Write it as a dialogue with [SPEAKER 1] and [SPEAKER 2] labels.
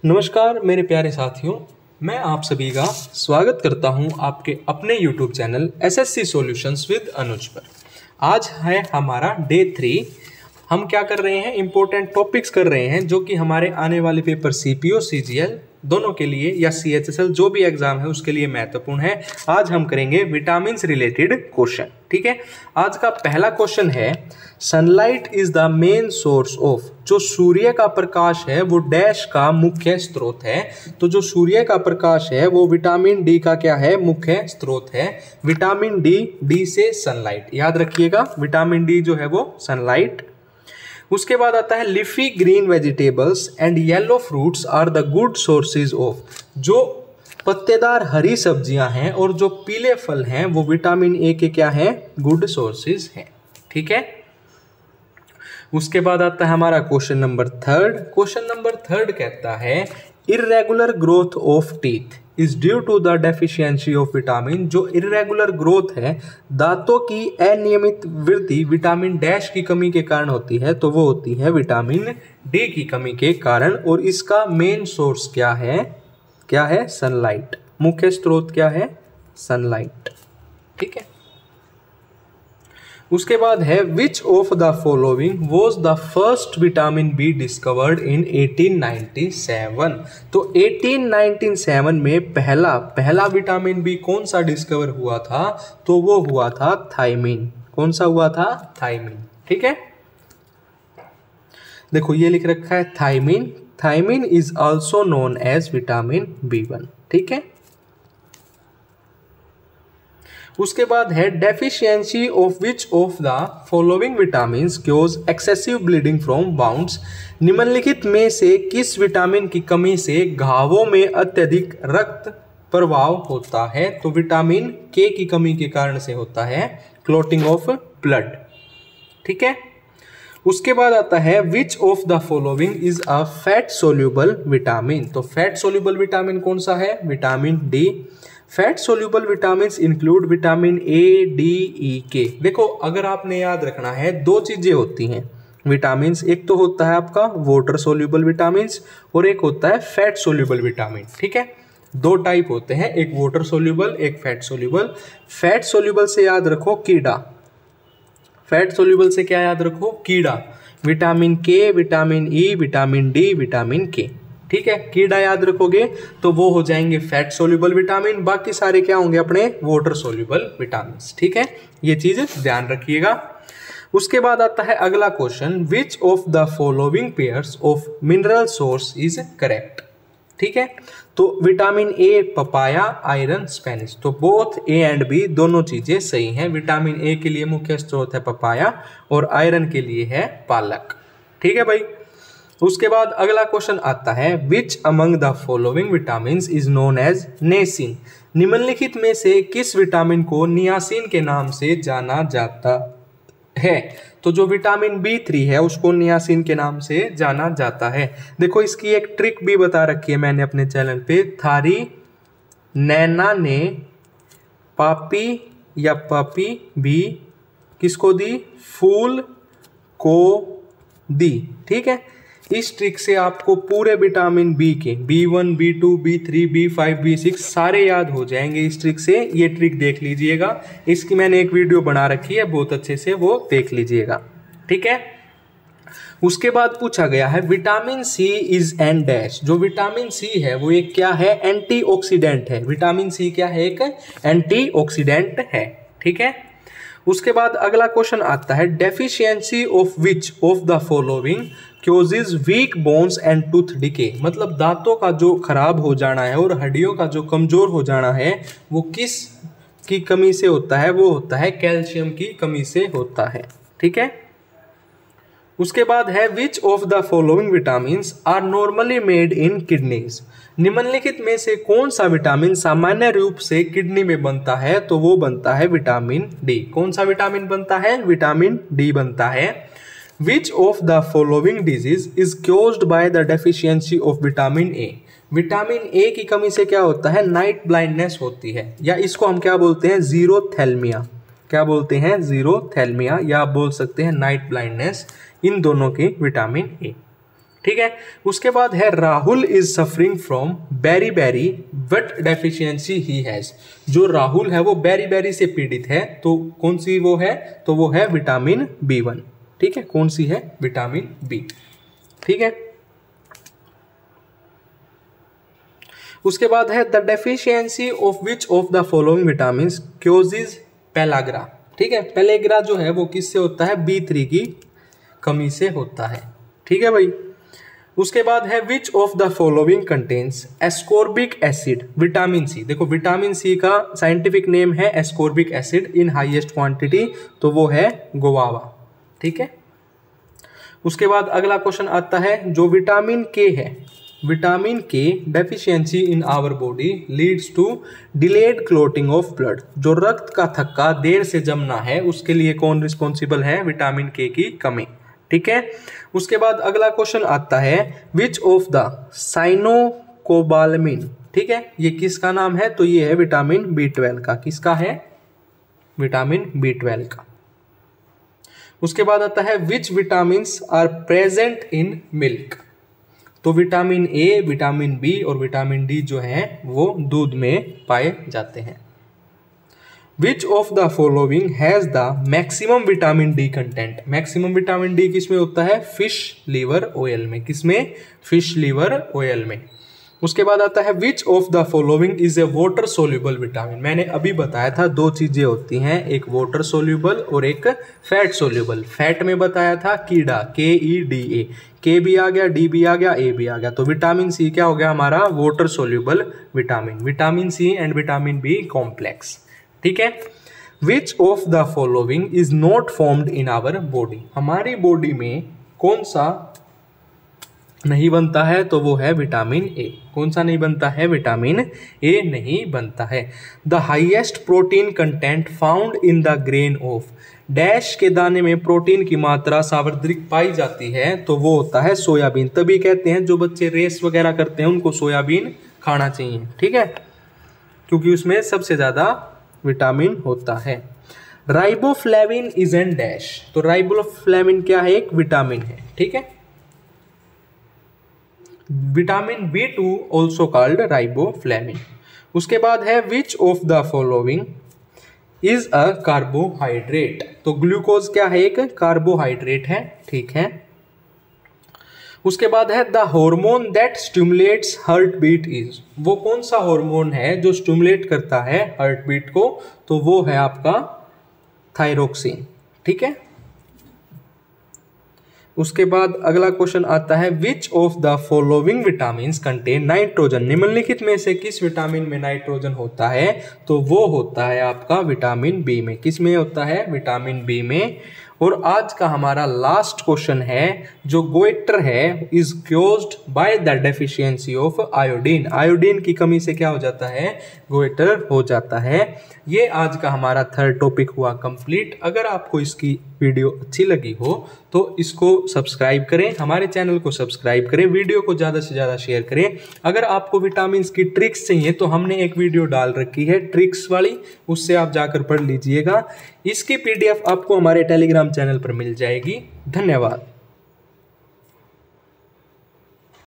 [SPEAKER 1] नमस्कार मेरे प्यारे साथियों, मैं आप सभी का स्वागत करता हूं आपके अपने YouTube channel SSC solutions with Anuj पर। आज है हमारा डे 3। हम क्या कर रहे हैं, इंपॉर्टेंट टॉपिक्स कर रहे हैं जो कि हमारे आने वाले पेपर CPO CGL दोनों के लिए या CHSL जो भी एग्जाम है उसके लिए महत्वपूर्ण है। आज हम करेंगे विटामिन रिलेटेड क्वेश्चन। ठीक है, आज का पहला क्वेश्चन है sunlight is the main source of. जो सूर्य का प्रकाश है वो डैश का मुख्य स्रोत है। तो जो सूर्य का प्रकाश है वो विटामिन डी का क्या है, मुख्य स्रोत है। विटामिन डी से सनलाइट, याद रखिएगा विटामिन डी जो है वो सनलाइट। उसके बाद आता है leafy green vegetables and yellow fruits are the good sources of. जो पत्तेदार हरी सब्जियां हैं और जो पीले फल हैं वो विटामिन ए के क्या हैं, गुड सोर्सेज हैं। ठीक है, उसके बाद आता है हमारा क्वेश्चन नंबर 3। क्वेश्चन नंबर 3 कहता है irregular growth of teeth is due to the deficiency of vitamin. जो इर्रेगुलर ग्रोथ है, दांतों की अनियमित वृद्धि विटामिन डैश की कमी के कारण होती है, तो वो होती है विटामिन डी की कमी के कारण। और इसका मेन सोर्स क्या है सनलाइट। मुख्य स्रोत क्या है, सनलाइट। ठीक है, उसके बाद है which of the following was the first vitamin be discovered in 1897। तो 1897 में पहला विटामिन बी कौन सा डिस्कवर हुआ था, तो वो हुआ था थायमिन। कौन सा हुआ था, थायमिन। ठीक है, देखो ये लिख रखा है thiamine. Thiamine is also known as vitamin B1। ठीक है, उसके बाद है deficiency of which of the following vitamins causes excessive bleeding from wounds. निम्नलिखित में से किस विटामिन की कमी से घावों में अत्यधिक रक्त प्रवाह होता है, तो विटामिन के की कमी के कारण से होता है क्लॉटिंग ऑफ ब्लड। ठीक है, उसके बाद आता है which of the following is a fat soluble vitamin. तो फैट सोल्यूबल विटामिन कौन सा है, vitamin D. Fat soluble vitamin include vitamin A, D, E, K. देखो अगर आपने याद रखना है, दो चीजें होती हैं विटामिन, एक तो होता है आपका वाटर सोल्यूबल विटामिन और एक होता है फैट सोल्यूबल विटामिन। ठीक है, दो टाइप होते हैं, एक वाटर सोल्यूबल, एक फैट सोल्यूबल। फैट सोल्यूबल से याद रखो कीड़ा, फैट सोल्यूबल से क्या याद रखो, कीड़ा। विटामिन के, vitamin E, vitamin D, vitamin के। ठीक है, कीड़ा याद रखोगे तो वो हो जाएंगे फैट सोल्यूबल विटामिन, बाकी सारे क्या होंगे अपने वाटर सोल्यूबल विटामिन। ठीक है, ये चीज ध्यान रखिएगा। उसके बाद आता है अगला question which of the following pairs of mineral source is correct. ठीक है, तो विटामिन ए पपाया, आयरन स्पेनिश। तो बोथ ए एंड बी दोनों चीजें सही हैं। विटामिन ए के लिए मुख्य स्रोत है पपाया और आयरन के लिए है पालक। ठीक है भाई, उसके बाद अगला क्वेश्चन आता है which among the following vitamin is known as niacin. निम्नलिखित में से किस विटामिन को नियासिन के नाम से जाना जाता है, तो जो विटामिन B3 है उसको नियासिन के नाम से जाना जाता है। देखो इसकी एक ट्रिक भी बता रखी है मैंने अपने चैनल पे। थारी नैना ने पापी या पापी भी किसको दी, फूल को दी। ठीक है, इस ट्रिक से आपको पूरे विटामिन बी के B1, B2, B3, B5, B6 सारे याद हो जाएंगे इस ट्रिक से। ये ट्रिक देख लीजिएगा, इसकी मैंने एक वीडियो बना रखी है बहुत अच्छे से, वो देख लीजिएगा। ठीक है, उसके बाद पूछा गया है vitamin C is an dash. जो विटामिन सी है वो एक क्या है, एंटीऑक्सीडेंट है। विटामिन सी क्या है, एक एंटीऑक्सीडेंट है। ठीक है, उसके बाद अगला क्वेश्चन आता है deficiency of which of the following causes weak bones and tooth decay. मतलब दांतों का जो खराब हो जाना है और हड्डियों का जो कमजोर हो जाना है वो किस की कमी से होता है, वो होता है कैल्शियम की कमी से होता है। ठीक है, उसके बाद है which of the following vitamins are normally made in kidneys. निम्नलिखित में से कौन सा विटामिन सामान्य रूप से किडनी में बनता है, तो वो बनता है विटामिन डी। कौन सा विटामिन बनता है, विटामिन डी बनता है। Which of the following disease is caused by the deficiency of vitamin A. Vitamin A की कमी से क्या होता है, नाइट ब्लाइंडनेस होती है, या इसको हम क्या बोलते हैं, जीरोथैल्मिया। क्या बोलते हैं, जीरोथैल्मिया, या आप बोल सकते हैं नाइट ब्लाइंडनेस। इन दोनों की विटामिन ए। ठीक है। उसके बाद है Rahul is suffering from beriberi what deficiency he has. जो राहुल है वो बेरी बेरी से पीड़ित है, तो कौन सी वो है, तो वो है विटामिन B1। ठीक है, कौन सी है, विटामिन B। ठीक है। उसके बाद है the deficiency of which of the following vitamin causes pellagra. ठीक है, पेलेग्रा जो है वो किससे होता है, B3 की कमी से होता है। ठीक है भाई। उसके बाद है which of the following contains ascorbic acid vitamin C. देखो विटामिन सी का साइंटिफिक नेम है ascorbic acid in highest quantity, तो वो है गुआवा। ठीक है। उसके बाद अगला क्वेश्चन आता है जो विटामिन के है, vitamin K deficiency in our body leads to delayed clotting of blood. जो रक्त का थक्का देर से जमना है उसके लिए कौन रिस्पॉन्सिबल है, विटामिन के की कमी। ठीक है। उसके बाद अगला क्वेश्चन आता है विच ऑफ द साइनोकोबालमिन। ठीक है, ये किसका नाम है, तो ये है विटामिन B12 का। किसका है, विटामिन B12 का। उसके बाद आता है which vitamin are present in milk. तो विटामिन ए, विटामिन बी और विटामिन डी जो है वो दूध में पाए जाते हैं। Which of the following has the maximum vitamin D content. Maximum vitamin D किसमें होता है, फिश लीवर ऑयल में। किसमें, फिश लीवर ऑयल में। उसके बाद आता है which of the following is a water soluble vitamin. मैंने अभी बताया था दो चीजें होती हैं, एक वाटर सोल्यूबल और एक फैट सोल्यूबल। फैट में बताया था कीड़ा, KEDA, के भी आ गया, डी भी आ गया, ए भी आ गया। तो विटामिन सी क्या हो गया हमारा, water soluble vitamin. Vitamin C and vitamin B complex. ठीक है। Which of the following is not formed in our body. हमारी बॉडी में कौन सा नहीं बनता है, तो वो है विटामिन ए। कौन सा नहीं बनता है, विटामिन ए नहीं बनता है। The highest protein content found in the grain of dash के दाने में प्रोटीन की मात्रा सार्वत्रिक पाई जाती है, तो वो होता है सोयाबीन। तभी कहते हैं जो बच्चे रेस वगैरह करते हैं उनको सोयाबीन खाना चाहिए। ठीक है, क्योंकि उसमें सबसे ज्यादा विटामिन होता है। Riboflavin is an dash. तो राइबोफ्लेविन क्या है, एक विटामिन है। ठीक है। Vitamin B2 also called riboflavin. उसके बाद है which of the following is a carbohydrate. तो ग्लूकोज क्या है, एक कार्बोहाइड्रेट है। ठीक है। उसके बाद है the hormone that stimulates heartbeat is. वो कौन सा हार्मोन है जो स्टिमुलेट करता है हार्ट बीट को, तो वो है आपका थायरोक्सिन। ठीक है। उसके बाद अगला क्वेश्चन आता है which of the following vitamin contain nitrogen. निम्नलिखित में से किस विटामिन में नाइट्रोजन होता है, तो वो होता है आपका विटामिन बी में। किस में होता है, विटामिन बी में। और आज का हमारा लास्ट क्वेश्चन है जो गोइटर है is caused by the deficiency of iodine. Iodine की कमी से क्या हो जाता है, गोइटर हो जाता है। ये आज का हमारा थर्ड टॉपिक हुआ कंप्लीट। अगर आपको इसकी वीडियो अच्छी लगी हो तो इसको सब्सक्राइब करें, हमारे चैनल को सब्सक्राइब करें, वीडियो को ज़्यादा से ज़्यादा शेयर करें। अगर आपको विटामिन की ट्रिक्स चाहिए तो हमने एक वीडियो डाल रखी है ट्रिक्स वाली, उससे आप जाकर पढ़ लीजिएगा। इसकी PDF आपको हमारे टेलीग्राम चैनल पर मिल जाएगी। धन्यवाद।